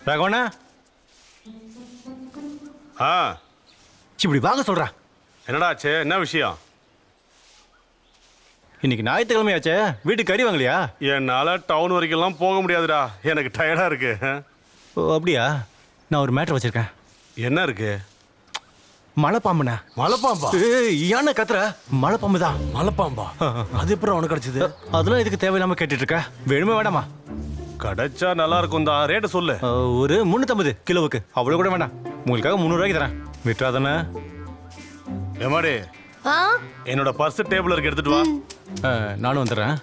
ராகவண்ணா, இப்படி வாங்க சொல்றேன். என்னடா ஆச்சு? என்ன விஷயம்? இன்னைக்கு ஞாயிற்றுக்கிழமையாச்சே, வீட்டுக்கு கறி வாங்கலையா? என்னால் டவுன் வரைக்கும்லாம் போக முடியாதுடா, எனக்கு டயர்டாக இருக்கு. ஓ அப்படியா? நான் ஒரு மேட்ரு வச்சிருக்கேன். என்ன இருக்கு? மலைப்பாம்புண்ணா. மலைப்பாம்பா? ஏன்னா கத்துற? மலைப்பாம்பு தான். மலைப்பாம்பா? அது எப்படி உனக்கு கிடைச்சது? அதெல்லாம் இதுக்கு தேவையில்லாம கேட்டுட்டு இருக்க. வேணுமே வேண்டாமா? கிடைச்சா நல்லா இருக்கும் தான். ரேட்டு சொல்லு. ஒரு 350 கிலோவுக்கு. அவ்வளோ கூட வேண்டாம், உங்களுக்காக 300 ரூபாய்க்கு தரேன். விட்டுறாதானே? எமாடி, என்னோட பர்ஸ் டேபிள் இருக்கு, எடுத்துட்டு வா. நானும் வந்துடுறேன்.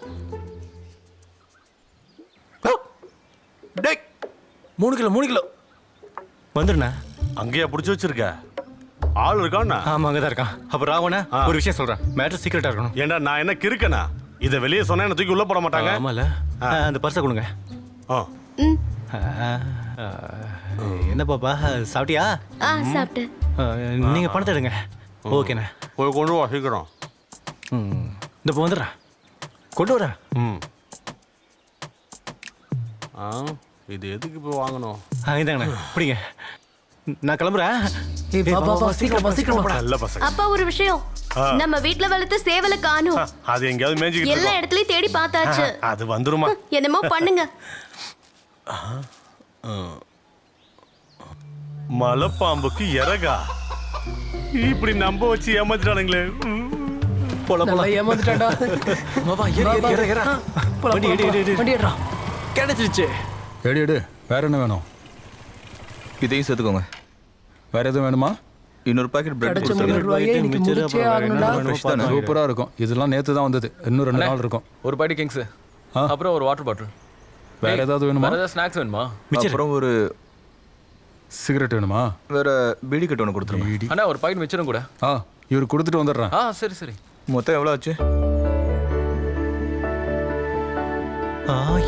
3 கிலோ வந்துடுண்ணா. அங்கேயா பிடிச்சி வச்சிருக்க? ஆள் இருக்கான்னா? ஆமா, அங்கதான் இருக்கான். அப்ப ராவண ஒரு விஷயம் சொல்றேன், மேட்டர் சீக்கிரட்டா இருக்கணும். ஏண்டா நான் என்ன கிறுக்கனா? இதை வெளியே சொன்னா என்ன தூக்கி உள்ள போட மாட்டாங்க? ஆமால. அந்த பர்ஸை கொடுங்க. என்ன பாப்பா, சாப்பிட்டியா? சாப்பிட்டேன். நீங்க பணத்தை எடுங்க. ஓகேண்ணா, போய் கொண்டு வா சீக்கிரம். இந்த இப்போ வந்துடுறேன், கொண்டு வரேன். இது எதுக்கு போய் வாங்கணும்? இந்தாங்கண்ணா, பிடிங்க. நான் கிளம்புறேன். நல்ல பசங்க. அப்பா, ஒரு விஷயம், நம்ம வீட்ல வளர்த்த சேவலை காணோம். அது எங்கயாவது மேய்ஞ்சிக்கிட்டு எல்லா இடத்துலயும் தேடி பார்த்தாச்சு. அது வந்துருமா? என்னமோ பண்ணுங்க. மலைப்பாம்புக்கு இறகா? இப்படி நம்ப வச்சு ஏமாத்திட்டானுங்களே. ஏமாந்துட்டான்டா. கிடைச்சிருச்சு. எடு. வேற என்ன வேணும்? இதையும் சேர்த்துக்கோங்க. வேற எதுவும் வேணுமா? இன்னொரு பாக்கெட் பிரெட் சூப்பரா இருக்கும். இதெல்லாம் நேத்து தான் வந்தது, இன்னும் 2 நாள் இருக்கும். ஒரு பாக்கெட் கிங்ஸ், அப்புறம் ஒரு வாட்டர் பாட்டில். வேற ஏதாவது வேணுமா? வேற ஏதாவது ஸ்நாக்ஸ் வேணுமா? அப்புறம் ஒரு சிகரெட் வேணுமா? வேற பீடி கட்டு ஒன்று கொடுத்துருங்க. அண்ணா, ஒரு பாக்கெட் மிச்சரும் கூட. இவர் கொடுத்துட்டு வந்துடுறேன். சரி. மொத்தம் எவ்வளோ ஆச்சு?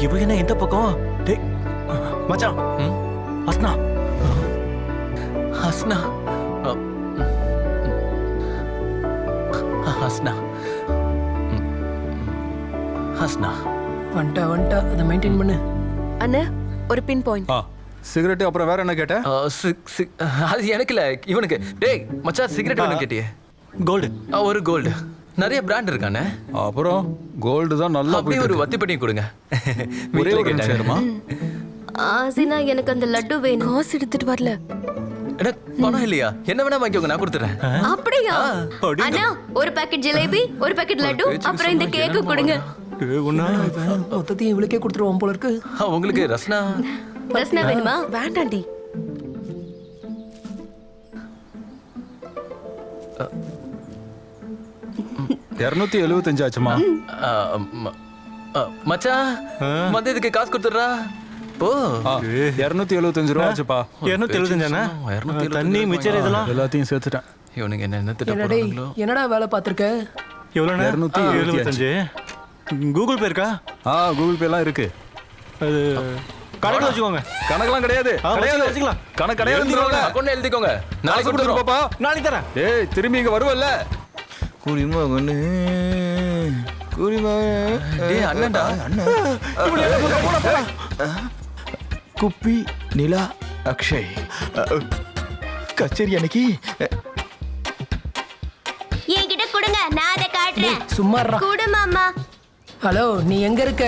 இவ என்ன எந்த பக்கம்? டேய் மச்சான், ஹஸ்னா. ஹஸ்னா ஹஸ்னா ஹஸ்னா வந்துட்டா அதை மெயின்டைன் பண்ணு. அண்ணா, ஒரு பின் பாயிண்ட். சிகரெட். அப்புறம் வேற என்ன கேட்ட? அது எனக்கு இல்ல, இவனுக்கு. டேய் மச்சான், சிகரெட் வேணும் கேட்டியே? கோல்டு. ஒரு கோல்டு. நிறைய பிராண்ட் இருக்கானே. அப்புறம் கோல்டு தான் நல்லா. அப்படியே ஒரு வத்தி பண்ணி கொடுங்க. ஒரே ஒரு நிமிஷமா? ஆசினா, எனக்கு அந்த லட்டு வேணும். காசு எடுத்துட்டு வரல. எனக்கு பணம் இல்லையா? என்ன வேணா வாங்கிக்கோங்க, நான் கொடுத்துறேன். அப்படியா? அண்ணா, ஒரு பாக்கெட் ஜிலேபி, ஒரு பாக்கெட் லட்டு, அப்புறம் இந்த கேக்கு கொடுங்க. மொத்தத்தையும் இவளுக்கே கொடுத்துருவோம் போல இருக்கு. உங்களுக்கு ரஸ்னா வேணுமா? வேண்டாண்டி. $275 ஆச்சுமா? மச்சான், மதியத்துக்கு காசு கொடுத்துடுறா. ஓ, 275 ரூபா ஆச்சுப்பா. 275. தண்ணி மிச்சர் இதெல்லாம் எல்லாத்தையும் சேர்த்துட்டேன். இவனுங்க என்ன திட்டப்படுறாங்களோ. என்னடா வேலை பார்த்துருக்க? எவ்வளோண்ணா? 275. கூகுள் பே இருக்கா? கூகுள் பேலாம் இருக்கு. அது கணக்கு வச்சுக்கோங்க. கணக்கெல்லாம் கிடையாது. வச்சுக்கலாம். கணக்கு கிடையாது. அக்கௌண்ட் எழுதிக்கோங்க, நாளைக்கு கொடுத்துருவோம். பாப்பா, நாளைக்கு தரேன். ஏய், திரும்பி இங்க வருவல்ல? கூலிமகனே, டேய் அண்ணன்டா. குப்பி, நிலா, அக்ஷய் கச்சேரி அன்னைக்கு என்கிட்ட கொடுங்க, நான் அதை காட்டுறேன். சும்மா குடு மாமா. ஹலோ, நீ எங்க இருக்க?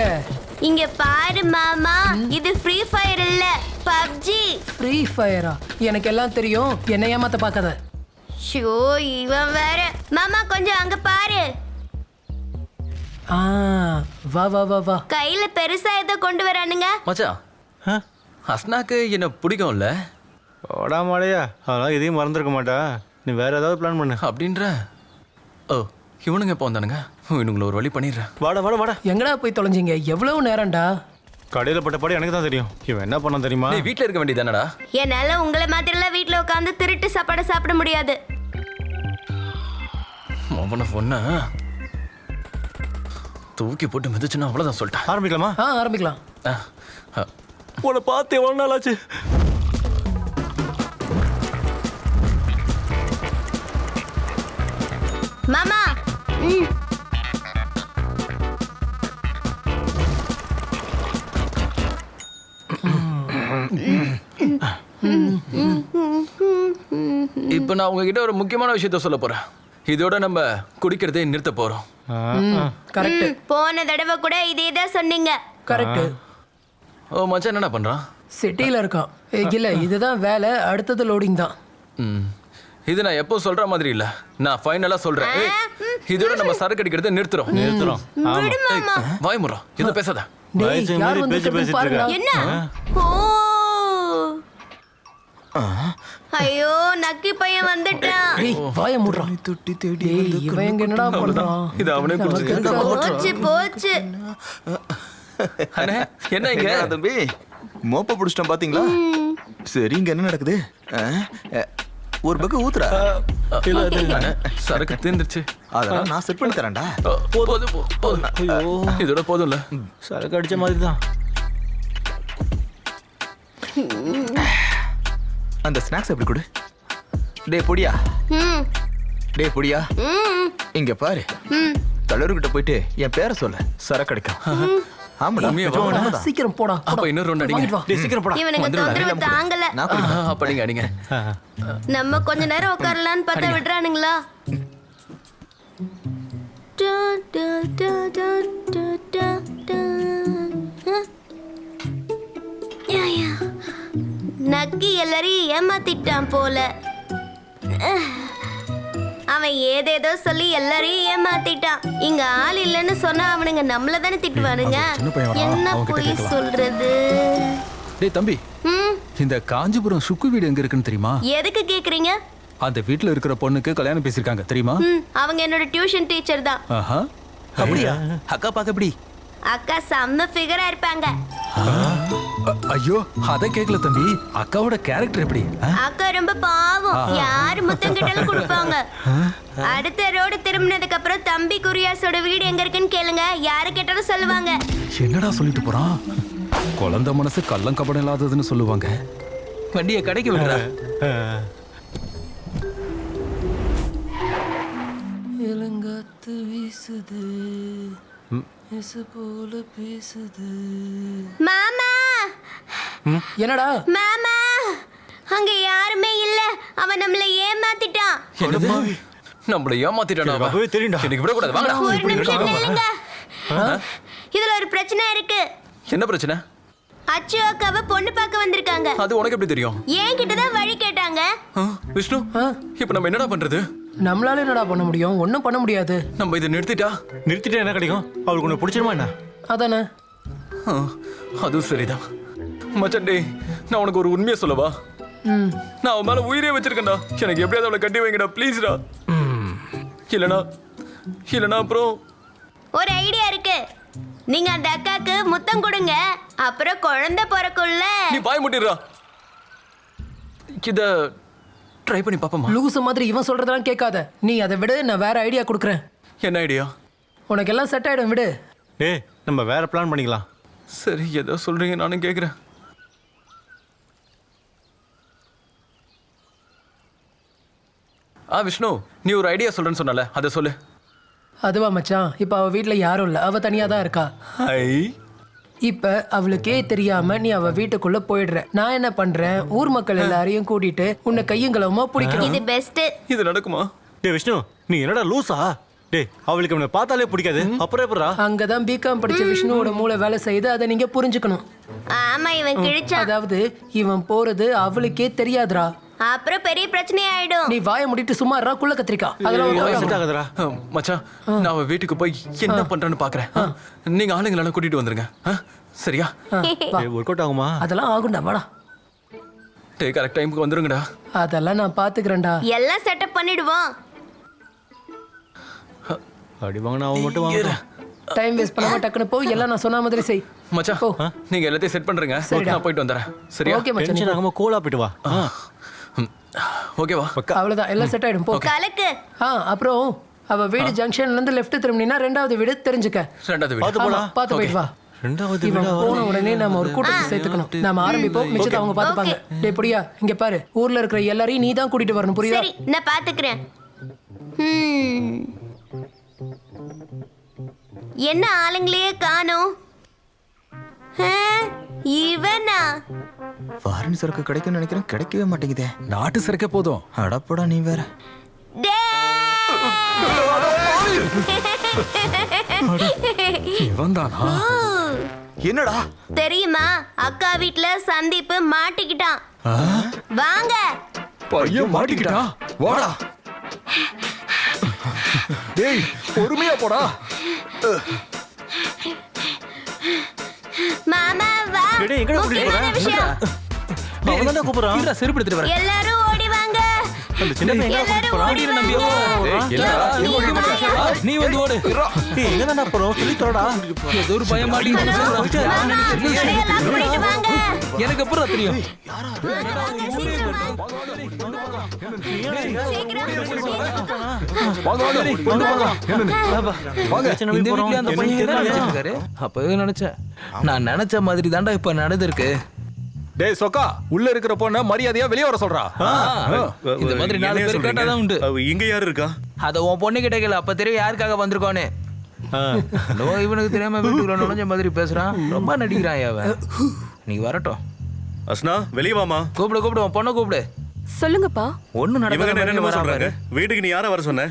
இங்க பாரு மாமா, இது ஃப்ரீ ஃபயர் இல்ல, பப்ஜி. ஃப்ரீ ஃபயரா? எனக்கு எல்லாம் தெரியும், என்ன ஏமாத்த பார்க்காத. ஷோ, இவன் வேற. மாமா, கொஞ்சம் அங்க பாரு. வா வா வா வா. கையில பெருசா ஏதோ கொண்டு வரானுங்க. மச்சான், ஹஸ்னாக்கு என்ன பிடிக்கும்ல? ஓடா மாடையா அதெல்லாம் எதையும் மறந்துருக்க மாட்டா. நீ வேற ஏதாவது பிளான் பண்ணு. அப்படின்ற ஓ இவனுங்க எப்போ வந்தானுங்க இவனுங்களை ஒரு வழி பண்ணிடுறேன். வாடா வாடா வாடா. எங்கடா போய் தொலைஞ்சிங்க? எவ்வளவு நேரம்டா? கடையில் பட்ட பாடு எனக்கு தான் தெரியும். இவன் என்ன பண்ண தெரியுமா? நீ வீட்டில் இருக்க வேண்டியதானடா? என்னால உங்களை மாதிரிலாம் வீட்ல உட்காந்து திருட்டு சாப்பாடு சாப்பிட முடியாது. அவனை பொண்ண தூக்கி போட்டு மிதிச்சுன்னா அவ்வளோதான் சொல்லிட்டேன். ஆரம்பிக்கலாமா? ஆரம்பிக்கலாம். உன்னை பார்த்து எவ்வளோ நாள் ஆச்சு? மாமா இப்போ நான் உங்ககிட்ட ஒரு முக்கியமான விஷயத்த சொல்ல போறேன். இதோட நம்ம குடிக்கிறதே நிறுத்த போறோம். கரெக்ட். போன தடவை கூட இதே தான் சொன்னீங்க. கரெக்ட். ஓ மச்சான் என்னடா பண்றான்? சிட்டில இருக்கான். இல்ல இதுதான் வேலை, அடுத்தது லோடிங் தான். இது நான் எப்போ சொல்ற மாதிரி இல்ல, நான் ஃபைனலா சொல்றேன். ஏய், இதோட நம்ம சரக்கு அடிக்கிறதை நிறுத்துறோம். விடு மாமா. வாய் முறா எதுவும் பேசாத. டேய், வயசு யார் மாதிரி வந்து பேச்சு பேசிட்டு பாருடா. என்ன? ஓ ஐயோ நக்கி பையன் வந்துட்டான். டேய், வாயை மூடுறான். தொட்டி தேடி டேய், இவன் எங்க என்னடா பண்றான்? இது அவனே குடிச்சு. போச்சு போச்சு. அண்ணே என்ன இங்க? என்னடா தம்பி மோப்ப பிடிச்சிட்டோம் பாத்தீங்களா? சரி இங்க என்ன நடக்குது? ஒரு பக்கம் ஊத்துறா. அண்ணே, சரக்கு தீர்ந்துருச்சு. அதெல்லாம் நான் செட் பண்ணி தரேன்டா. போதும். இதோட போதும்ல. சரக்கு அடிச்ச மாதிரி தான். அந்த ஸ்நாக்ஸ் எப்படி கொடு. டே பொடியா, ம் டே பொடியா, ம் இங்க பாரு. ம் தலைவர்கிட்ட போயிட்டு என் பேரை சொல்ல, சரக்கு அடிக்கும். ஆமாடா, உண்மையா? நிஜமா உண்மைதான். சீக்கிரம் போடா. அப்ப இன்னொரு round அடிங்க. வாங்கிட்டு வா. டேய் சீக்கிரம் போடா. இவனுக்கு தொந்தரவு தாங்கல. நான் குடிப்பேன். அப்ப நீங்க அடிங்க. நம்ம கொஞ்ச நேரம் உட்காரலான்னு பார்த்தா விடுறானுங்களா? டா, டா, டா, டா, டா, டா, டா. ஐயா. நக்கி எல்லாரையும் ஏமாத்திட்டான் போல. அவன் ஏதேதோ சொல்லி எல்லாரையும் ஏமாத்திட்டான். இங்க ஆள் இல்லைன்னு சொன்னா அவனுங்க நம்மள தானே திட்டுவானுங்க. சின்ன பையன் வரான், என்ன அவன்கிட்ட போய் கேட்கலாம். சொல்றது? டேய் தம்பி, ம் இந்த காஞ்சிபுரம் சுக்கு வீடு எங்க இருக்குன்னு தெரியுமா? எதுக்கு கேக்குறீங்க? அந்த வீட்ல இருக்கிற பொண்ணுக்கு கல்யாணம் பேசியிருக்காங்க தெரியுமா? அவங்க என்னோட டியூஷன் டீச்சர் தான். ஆஹா. அப்படியா? அக்கா பாக்க எப்படி? அக்கா செம்ம ஃபிகரா இருப்பாங்க. ஐயோ அத கேக்கல தம்பி, அக்காவோட கேரக்டர் எப்படி? அக்கா ரொம்ப பாவம். யாரு முத்தம் கிட்டாலும் கொடுப்பாங்க. அடுத்த ரோடு திரும்பினதுக்கு அப்புறம் தம்பி குரியாஸோட வீடு எங்க இருக்குன்னு கேளுங்க. யாரு கேட்டாலும் சொல்லுவாங்க. என்னடா சொல்லிட்டு போறான்? குழந்தை மனசு கள்ளம் கபடம் இல்லாததுன்னு சொல்லுவாங்க. வண்டியை கடைக்கு விடுறா. இளங்காத்து வீசுது, இசை போல பேசுது. மாமா என்னடா? மாமா அங்க யாருமே இல்ல. அவன் நம்மள ஏமாத்திட்டான். நம்மள ஏமாத்திட்டானா? அவன்? அப்பவே தெரியும்டா. எனக்கு விடக்கூடாது. வாங்கடா. ஒரு நிமிஷம் நில்லுங்க. இதுல ஒரு பிரச்சனை இருக்கு. என்ன பிரச்சனை? அச்சு அக்காவை பொண்ணு பார்க்க வந்திருக்காங்க. அது உனக்கு எப்படி தெரியும்? என் கிட்டதான் வழி கேட்டாங்க. விஷ்ணு, இப்ப நம்ம என்னடா பண்றது? நம்மளால என்னடா பண்ண முடியும்? ஒண்ணும் பண்ண முடியாது. நம்ம இதை நிறுத்திட்டா நிறுத்திட்டு என்ன கிடைக்கும்? அவளுக்கு உன்னை பிடிச்சிருமா என்ன? அதானே. அதுவும் சரிதான். மச்சான் டேய், நான் உனக்கு ஒரு உண்மையை சொல்லவா? நான் அவன் மேல உயிரே வச்சிருக்கேன்டா. எனக்கு எப்படியாவது அவளை கட்டி வைங்கடா ப்ளீஸ்டா. இல்லனா அப்புறம் ஒரு ஐடியா இருக்கு. நீங்க அந்த அக்காக்கு முத்தம் கொடுங்க. அப்புறம் குழந்தை பிறக்குள்ள நீ பாய் முட்டிடுறா. இத ட்ரை பண்ணி பாப்போமா? லூசு மாதிரி இவன் சொல்றதெல்லாம் கேட்காத. நீ அதை விடு, நான் வேற ஐடியா கொடுக்குறேன். என்ன ஐடியா? உனக்கு எல்லாம் செட் ஆயிடும், விடு. டேய் நம்ம வேற பிளான் பண்ணிக்கலாம். சரி ஏதோ சொல்றீங்க, நானும் கேட்குறேன். விஷ்ணு, நீ ஒரு ஐடியா சொல்றேன்னு சொன்னல, அதை சொல்லு. அதுவா மச்சான், இப்ப அவ வீட்ல யாரும் இல்ல, அவ தனியா தான் இருக்கா. இப்ப அவளுக்கே தெரியாம நீ அவ வீட்டுக்குள்ள போயிடுற. நான் என்ன பண்றேன், ஊர் மக்கள் எல்லாரையும் கூட்டிட்டு உன்னை கையும் களவுமா பிடிக்கிறேன். இது பெஸ்ட். இது நடக்குமா? டேய் விஷ்ணு, நீ என்னடா லூசா? டேய் அவளுக்கு இவனை பார்த்தாலே பிடிக்காது, அப்புறம் எப்படா? அங்கதான் பிகாம் படிச்ச விஷ்ணுவோட மூளை வேலை செய்து, அதை நீங்க புரிஞ்சுக்கணும். ஆமா இவன் கிழிச்சான். அதாவது இவன் போறது அவளுக்கே தெரியாதுடா. அப்புறம் பெரிய பிரச்சனை ஆயிடும். நீ வாயை மூடிட்டு சும்மா இருடா, குள்ள கத்திரிக்கா. அதெல்லாம் ஒரு செட் வேலை. ஆகுதுடா. மச்சான், நான் அவ வீட்டுக்கு போய் என்ன பண்றேன்னு பாக்குறேன். நீங்க ஆளுங்களெல்லாம் கூட்டிட்டு வந்துருங்க. சரியா? ஒர்க் அவுட் ஆகுமா? அதெல்லாம் ஆகும்டா, வாடா. டேய் கரெக்ட் டைமுக்கு வந்துருங்கடா. அதெல்லாம் நான் பாத்துக்கிறேன்டா. எல்லாம் செட்டப் பண்ணிடுவோம். அடி வாங்கினா அவன் மட்டும் வாங்க. டைம் வேஸ்ட் பண்ணாம டக்குனு போ. எல்லாம் நான் சொன்ன மாதிரி செய். மச்சான் போ. நீங்க எல்லாத்தையும் செட் பண்றீங்க. சரிடா. நான் போயிட்டு வந்துறேன். சரியா? ஓகே மச்சான். டென்ஷன் ஆகாம கூலா போயிட்டு வா. ஓகேவா? அவ்வளவுதான், எல்லாம் செட் ஆயிடும். போ. கலக்கு. அப்புறம் அவ வீடு ஜங்ஷன்ல இருந்து லெஃப்ட் திரும்பினா ரெண்டாவது வீடு தெரிஞ்சுக்க. ரெண்டாவது வீடு. பாத்து போடா. பாத்து போயிட்டு வா. ரெண்டாவது இவன் வீடா? போன உடனே நாம ஒரு கூட்டத்தை சேர்த்துக்கணும். நாம ஆரம்பிப்போம், மிச்சத்தை அவங்க பாத்துப்பாங்க. டேய் புரியா, இங்க பாரு, ஊர்ல இருக்கிற எல்லாரையும் நீ தான் கூட்டிட்டு வரணும், புரியுதா? சரி, நான் பாத்துக்கிறேன். என்ன ஆளுங்களையே காணோம்? இவனா? ஃபாரின் சரக்கு கிடைக்கும்னு நினைக்கிறேன், கிடைக்கவே மாட்டேங்குதே. நாட்டு சரக்கே போதும். அடப்படா நீ வேற. இவன் தானா? என்னடா தெரியுமா, அக்கா வீட்ல சந்தீப் மாட்டிக்கிட்டான். வாங்க. பையன் மாட்டிக்கிட்டா. வாடா. டேய் பொறுமையா போடா. மாமா வா. டேய், எங்கடா கூட்டிட்டு போற? முக்கியமான விஷயம். அவன் தான் கூப்பிடுறான். இருடா, செருப்பு எடுத்துட்டு வரேன். எல்லாரும் ஓடி வாங்க. அந்த சின்ன பையன் எங்க எல்லாரும் போறான்? ஓடி வாங்க. நீ வந்து ஓடு. ஏய், எங்க தான்டா போறோம்? சொல்லி தரடா. ஏதோ ஒரு பையன் மாட்டிக்கிட்டு. மாமா, கடையெல்லாம் கூட்டிட்டு வாங்க. எனக்கு அப்புறம் தெரியும். சீக்கிரம் வாங்க வாங்க. கொண்டு வாங்க. வாங்க. இந்த வீட்லயே அந்த பையன் என்ன நினைச்சிருக்காரு? அப்பவே நினைச்சேன். நான் நினைச்ச மாதிரி தாண்டா இப்ப நடந்திருக்கு. டேய் சொக்கா, உள்ள இருக்கிற பொண்ண மரியாதையா வெளிய வர சொல்றா. இந்த மாதிரி 4 பேர் கேட்டாதான் உண்டு. இங்க யாரு இருக்கா? அத உன் பொண்ணு கிட்ட கேளு, அப்ப தெரியும் யாருக்காக வந்திருக்கோன்னு. இவனுக்கு தெரியாம வீட்டுக்குள்ள நுழைஞ்ச மாதிரி பேசுறான். ரொம்ப நடிக்கிறான் அவன். நீ வரட்டும். அஸ்னா வெளிய வாமா. கூப்பிடு கூப்பிடு, உன் பொண்ணை கூப்பிடு. சொல்லுங்கப்பா. ஒண்ணு இவங்க என்ன நடக்காத சொல்றாங்க? வீட்டுக்கு நீ யாரை வர சொன்ன?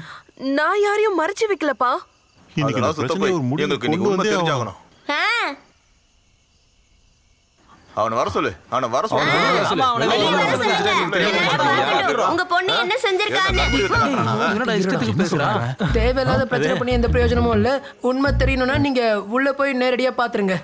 நான் யாரையும் மறைச்சு வைக்கலப்பா. இன்னைக்கு நான் பிரச்சனை ஒரு முடிவு எங்களுக்கு உண்மை தெரிஞ்சாகணும். அவனை வர சொல்லு. அவனை வர சொல்லு. வெளிய வர சொல்லுங்க. உங்க பொண்ணு என்ன செஞ்சிருக்கான்னு. என்னடா இஷ்டத்துக்கு பேசுறான்? தேவையில்லாத பிரச்சனை பண்ணி எந்த பிரயோஜனமும் இல்ல. உண்மை தெரியணும்னா நீங்க உள்ள போய் நேரடியா பாத்துருங்க.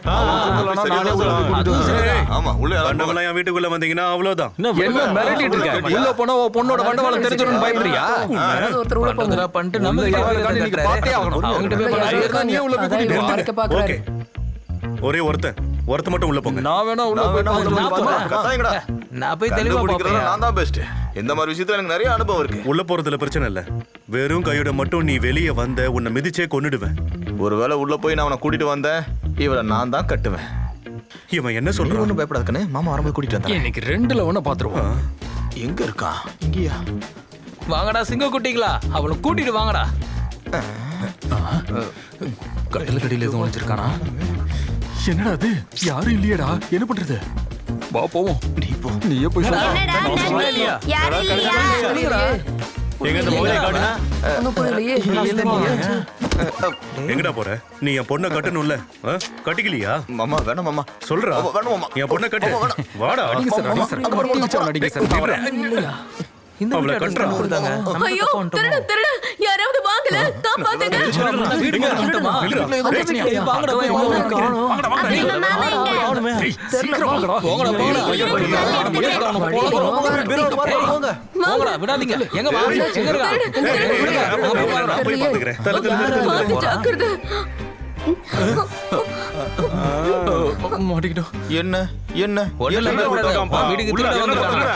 ஆமா உள்ள கண்டவெல்லாம் என் வீட்டுக்குள்ள வந்தீங்கன்னா அவ்வளவுதான். என்ன மிரட்டிட்டு இருக்க? உள்ள போனா உன் பொண்ணோட வண்டவாளம் தெரிஞ்சிரும்னு பயப்படுறியா? யாராவது ஒருத்தர் உள்ள போங்க. பண்றதா பண்ணிட்டு நம்ம கிட்ட நீங்க பார்த்தே ஆகணும். அவங்கிட்ட போய் ஏற்கனவே நீ உள்ள போய் அதான் கூட்டிட்டு இவன் வா. மறைக்க பாக்குறாரு. ஒரே ஒருத்த மட்டும் உள்ள போங்க. நான் வேணா உள்ள போய் நான் போய் தெளிவா பாப்பேன். நான் தான் பெஸ்ட். இந்த மாதிரி விஷயத்துல எனக்கு நிறைய அனுபவம் இருக்கு. உள்ள போறதுல பிரச்சனை இல்ல. வெறும் கையோட மட்டும் நீ வெளியே வந்த உன்னை மிதிச்சே கொன்னுடுவேன். ஒருவேளை உள்ள போய் நான் அவனை கூட்டிட்டு வந்தேன், இவரை நான் தான் கட்டுவேன். இவன் என்ன நீ சொல்றான்? ஒன்றும் பயப்படாதுக்கண்ணே, மாமா வரும்போது கூட்டிட்டு வந்தேன். இன்னைக்கு 2ல ஒண்ணு பாத்துருவோம். எங்க இருக்கான்? இங்கயா? வாங்கடா சிங்க குட்டிங்களா, அவளை கூட்டிட்டு வாங்கடா. கடல் கடியில எதுவும் ஒளிஞ்சிருக்கானா? என்னடா அது? யாரும் இல்லையடா. என்ன பண்றது? வா போவோம். நீயே போய் சொல்லு. என்னடா நன்றி? யாரும் இல்லையா? எங்க இந்த மோதிரை காட்டுனா? ஒண்ணும் புரியலையே. எங்கடா போற? நீ என் பொண்ணை கட்டணும்ல? கட்டிக்கலையா? மாமா வேணாம் மாமா. சொல்றா. வேணாம் மாமா. என் பொண்ணை கட்டு. வாடா. அடிங்க சார், அடிங்க சார். அங்க வச்சு அவனை அடிங்க சார். இல்லையா? இந்த அவளை வீட்டுல கட்டுறா. அட்ரஸ் கொடுத்தாங்க. நம்ம ஐயோ, தப்பா வந்துட்டோமோ? திருட யாராவது வாங்கல, காப்பாத்துங்க. நான் வீட்டுக்கு வந்துட்டோமா? ஏய், வாங்கடா போய் வாங்கடா. எங்க மாமா எங்க? சீக்கிரம் வாங்கடா. போங்கடா போங்கடா. போங்கடா, விடாதீங்க. எங்க வா? எங்க இருக்கா? நான் போய் பாத்துக்கிறேன். பார்த்து ஜாக்கிரதை. மாட்டிக்கிட்டோம். என்ன என்ன ஒண்ணும் இல்ல, கூட்டம்? வீட்டுக்கு திருட வந்திருக்காங்க.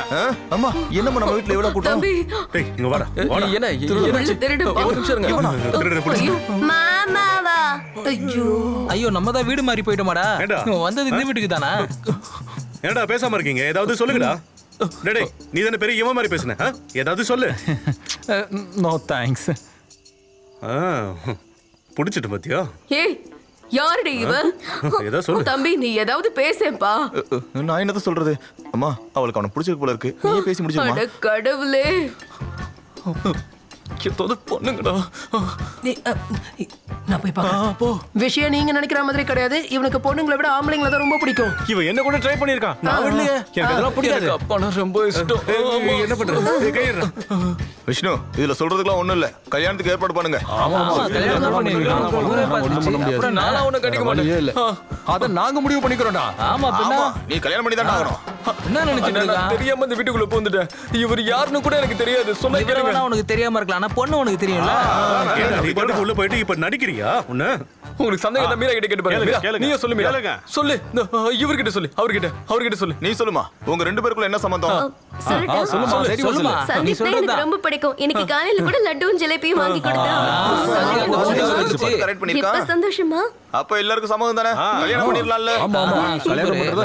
அம்மா என்னம்மா நம்ம வீட்டுல எவ்வளவு கூட்டம்? தம்பி, டேய் இங்க வாடா. வாடா. என்ன உள்ள திருடுப்பா. ஒரு நிமிஷம் இருங்க. திருடனை பிடிச்சு. மாமாவா? ஐயோ. ஐயோ, நம்ம தான் வீடு மாறி போயிட்டோமாடா. ஏண்டா? இவன் வந்தது இந்த வீட்டுக்கு தானா? ஏன்டா பேசாம இருக்கீங்க? ஏதாவது சொல்லுங்கடா. டேய் நீ தானே பெரிய இவன் மாதிரி பேசுன? ஏதாவது சொல்லு. No thanks. புடிச்சிட்டு பாத்தியா? ஏய், யாருடி இவன்? ஏதோ சொல்லு. தம்பி, நீ ஏதாவது பேசேன்பா. நான் என்னத்த சொல்றது? அம்மா அவளுக்கு அவனை பிடிச்சிருக்கு போல இருக்கு. நீயே பேசி முடிச்சிருமா? அட கடவுளே. ஏதாவது பண்ணுங்கடா. நான் போய் பார்க்கறேன். விஷயம் நீங்க நினைக்கிற மாதிரி கிடையாது. இவனுக்கு பொண்ணுங்களை விட ஆம்பளைங்களை தான் ரொம்ப பிடிக்கும். இவன் என்ன கூட ட்ரை பண்ணிருக்கான். நான் விடலையே. எனக்கு அதெல்லாம் பிடிக்காது. எனக்கு அப்பானா ரொம்ப இஷ்டம். என்ன பண்றது? கையிடுறா. விஷ்ணு இதுல சொல்றதுக்குலாம் ஒண்ணும் இல்ல. கல்யாணத்துக்கு ஏற்பாடு பண்ணுங்க. ஆமா, கல்யாணம் பண்ணி வைக்கலாம். ஊரே பார்த்துச்சு. அப்புறம் நானா உன்னை கட்டிக்க மாட்டேன். இல்ல. அத நாங்க முடிவு பண்ணிக்கிறோம்டா. ஆமா பின்ன. ஆமா, நீ கல்யாணம் பண்ணி தான் ஆகணும். என்ன நினைச்சிட்டு நான் இருக்கான்? தெரியாம இந்த வீட்டுக்குள்ள பூந்துட்டேன். இவர் யாருன்னு கூட எனக்கு தெரியாது. சொன்னா இவரை கேளுங்க. வேணா உனக்கு தெரியாம இருக்கலாம் ஆனா பொண்ணு உனக்கு தெரியும்ல. ஏன்டா நீ பாட்டுக்கு உள்ள போயிட்டு இப்ப நடிக்கிறியா உன்ன? உங்களுக்கு சந்தேகம் இருந்தா மீரா கிட்ட கேட்டு பாருங்க. கேளுங்க, மீரா, கேளுங்க. நீயே சொல்லு மீரா. கேளுங்க. சொல்லு. இவர்கிட்ட சொல்லு. அவர்கிட்ட சொல்லு. நீ சொல்லுமா உங்க ரெண்டு பேருக்குள்ள என்ன சம்பந்தம்? சொல்லட்டா? சொல்லுமா நீ சந்தீப் தான் எனக்கு சொல்றதா ரொம்ப பிடிக்கும். இன்னைக்கு காலையில கூட லட்டுவும் ஜிலேபியும் வாங்கி கொடுத்தா. கரெக்ட் இப்ப பண்ணிருக்கான். சந்தோஷமா? அப்ப எல்லாருக்கும் சம்மதம் தானே? கல்யாணம் பண்ணிடலாம்ல?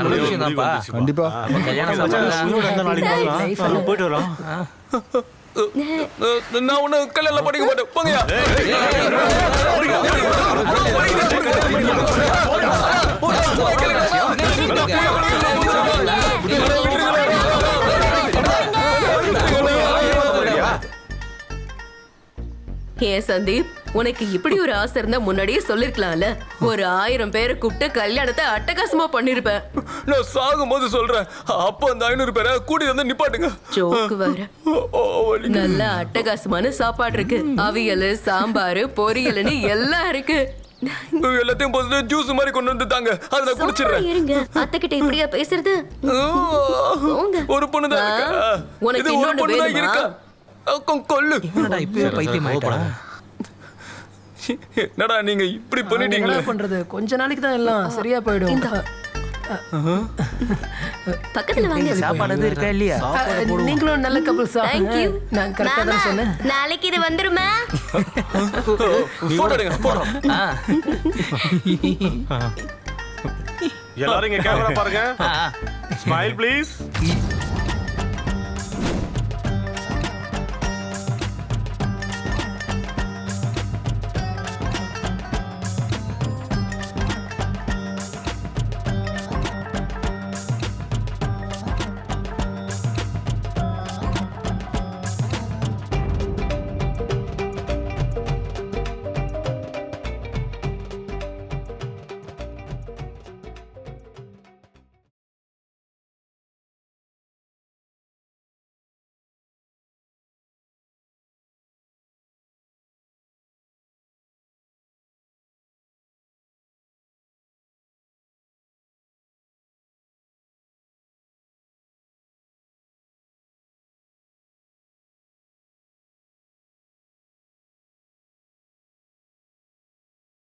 நல்ல விஷயம் தான்ப்பா. கண்டிப்பா கல்யாணம் பண்ணலாம். இவரோட இருந்தா நாளைக்கு பார்க்கலாம். போயிட்டு வரோம். நான் ஒண்ணு கல்யாணம் பண்ணிக்க மாட்டேன். போங்கயா. ஏன் சந்தீப், உனக்கு இப்படி ஒரு ஆசை இருந்தா முன்னாடியே சொல்லிருக்கலாம்ல. ஒரு 1000 பேரை கூப்பிட்டு கல்யாணத்தை அட்டகாசமா பண்ணிருப்பேன். நான் சாகும்போது சொல்றேன். அப்ப அந்த 500 பேரை கூட்டி வந்து நிப்பாட்டுங்க. ஜோக்கு வர நல்ல அட்டகாசமான சாப்பாடு இருக்கு. அவியல், சாம்பார், பொரியல்னு எல்லாம் இருக்கு. எல்லாத்தையும் போட்டு ஜூஸ் மாதிரி கொண்டு வந்து தாங்க. அதை நான் சும்மா குடிச்சிடுறேன். இருங்க. அத்தை கிட்ட இப்படியா பேசுறது? போங்க. ஒரு பொண்ணு தான் இருக்கா. உனக்கு இது ஒரு இன்னொன்னு பொண்ணு தான் வேணுமா? இருக்கா. கொல்லு. என்னடா இப்பவே பைத்தியம் ஆயிட்டா? என்னடா நீங்க இப்படி பண்ணிட்டீங்களே. என்ன பண்றது? கொஞ்ச நாளைக்கு தான் எல்லாம் சரியா போயிடும். பக்கத்துல வாங்க. சாப்பாடு எதுவும் இருக்கா இல்லையா? நீங்களும் நல்ல கப்பல்ஸ். Thank you. நான் கரெக்டா மாமா, தான் சொன்னேன். நாளைக்கு இது வந்துருமா? போட்டோ எடுங்க. போட்டோ. எல்லாரும் இங்க கேமரா பாருங்க. Smile please.